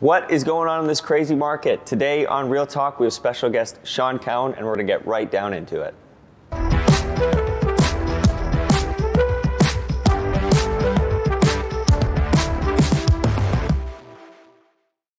What is going on in this crazy market? Today on Real Talk, we have special guest Sean Cowan, and we're going to get right down into it.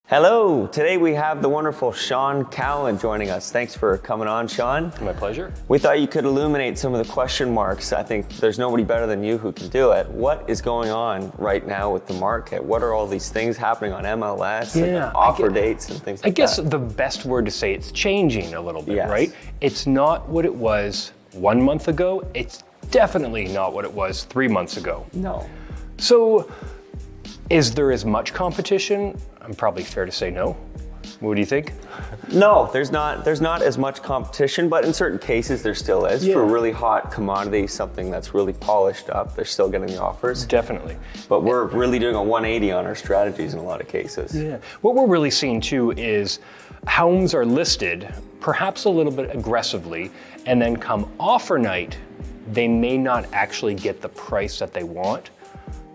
Hello, today we have the wonderful Sean Cowan joining us. Thanks for coming on, Sean. My pleasure. We thought you could illuminate some of the question marks. I think there's nobody better than you who can do it. What is going on right now with the market? What are all these things happening on MLS and offer dates and things like that? I guess the best word to say, it's changing a little bit, right? It's not what it was 1 month ago. It's definitely not what it was 3 months ago. No. So is there as much competition? I'm probably fair to say no. What do you think? No, there's not as much competition, but in certain cases there still is. For a really hot commodity, something that's really polished up, they're still getting the offers. Definitely. But we're really doing a 180 on our strategies in a lot of cases. Yeah. What we're really seeing too is homes are listed perhaps a little bit aggressively, and then come offer night, they may not actually get the price that they want.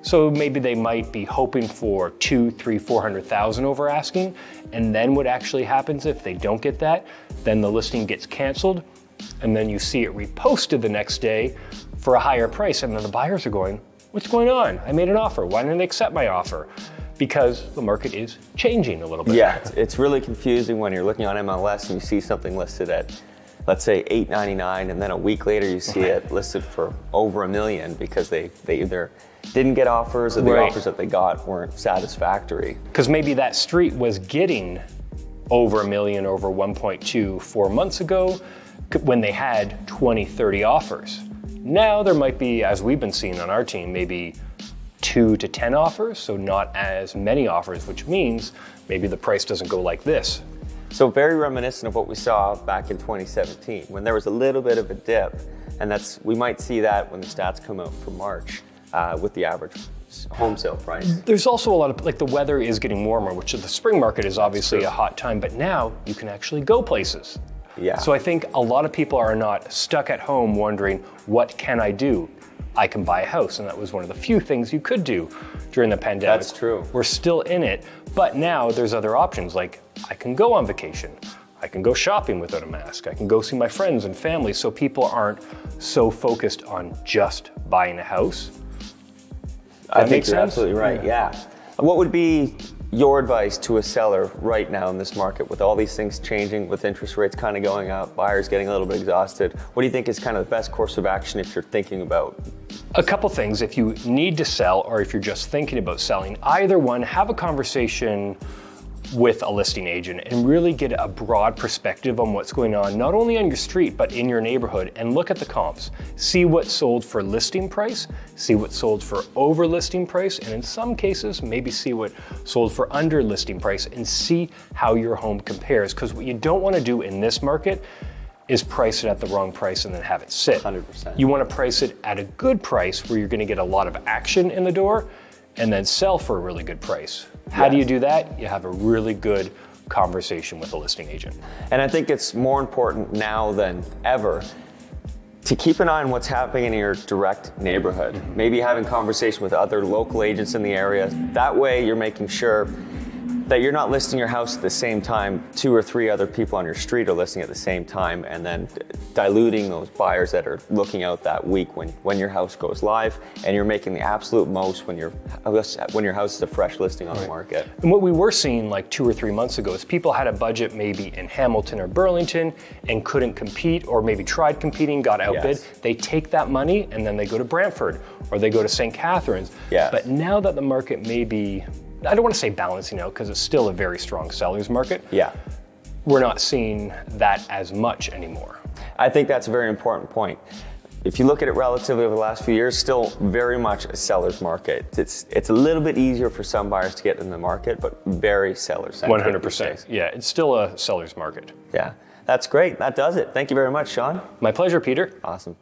So maybe they might be hoping for 200,000, 300,000, 400,000 over asking, and then what actually happens if they don't get that, then the listing gets canceled, and then you see it reposted the next day for a higher price, and then the buyers are going, what's going on? I made an offer, why didn't they accept my offer? Because the market is changing a little bit. Yeah, it's really confusing when you're looking on MLS and you see something listed at, let's say $899, and then a week later you see it listed for over $1 million because they either didn't get offers, or the offers that they got weren't satisfactory. Because maybe that street was getting over $1 million, over 1.2 4 months ago, when they had 20, 30 offers. Now there might be, as we've been seeing on our team, maybe 2 to 10 offers, so not as many offers, which means maybe the price doesn't go like this. So very reminiscent of what we saw back in 2017, when there was a little bit of a dip, and we might see that when the stats come out for March. With the average home sale price. There's also a lot of, like, the weather is getting warmer, which the spring market is obviously a hot time, but now you can actually go places. Yeah. So I think a lot of people are not stuck at home wondering, what can I do? I can buy a house, and that was one of the few things you could do during the pandemic. That's true. We're still in it, but now there's other options, like I can go on vacation. I can go shopping without a mask. I can go see my friends and family, so people aren't so focused on just buying a house. I think you're absolutely right, yeah. What would be your advice to a seller right now in this market with all these things changing, with interest rates kind of going up, buyers getting a little bit exhausted? What do you think is kind of the best course of action if you're thinking about? A couple things. If you need to sell, or if you're just thinking about selling, either one, have a conversation with a listing agent and really get a broad perspective on what's going on, not only on your street, but in your neighborhood, and look at the comps. See what's sold for listing price, see what's sold for over listing price, and in some cases, maybe see what sold for under listing price, and see how your home compares. Because what you don't want to do in this market is price it at the wrong price and then have it sit. 100%. You want to price it at a good price where you're going to get a lot of action in the door, and then sell for a really good price. How do you do that? You have a really good conversation with a listing agent. And I think it's more important now than ever to keep an eye on what's happening in your direct neighborhood. Maybe having conversation with other local agents in the area. That way you're making sure that you're not listing your house at the same time 2 or 3 other people on your street are listing at the same time, and then diluting those buyers that are looking out that week when your house goes live, and you're making the absolute most when your house is a fresh listing on the market. And what we were seeing like 2 or 3 months ago is people had a budget maybe in Hamilton or Burlington and couldn't compete, or maybe tried competing, got outbid. They take that money and then they go to Brantford or they go to St. Catharines. But now that the market may be, I don't want to say balancing out, because it's still a very strong seller's market. We're not seeing that as much anymore. I think that's a very important point. If you look at it relatively over the last few years, still very much a seller's market. It's a little bit easier for some buyers to get in the market, but very seller-centric. 100%. Yeah, it's still a seller's market. Yeah, that's great. That does it. Thank you very much, Sean. My pleasure, Peter. Awesome.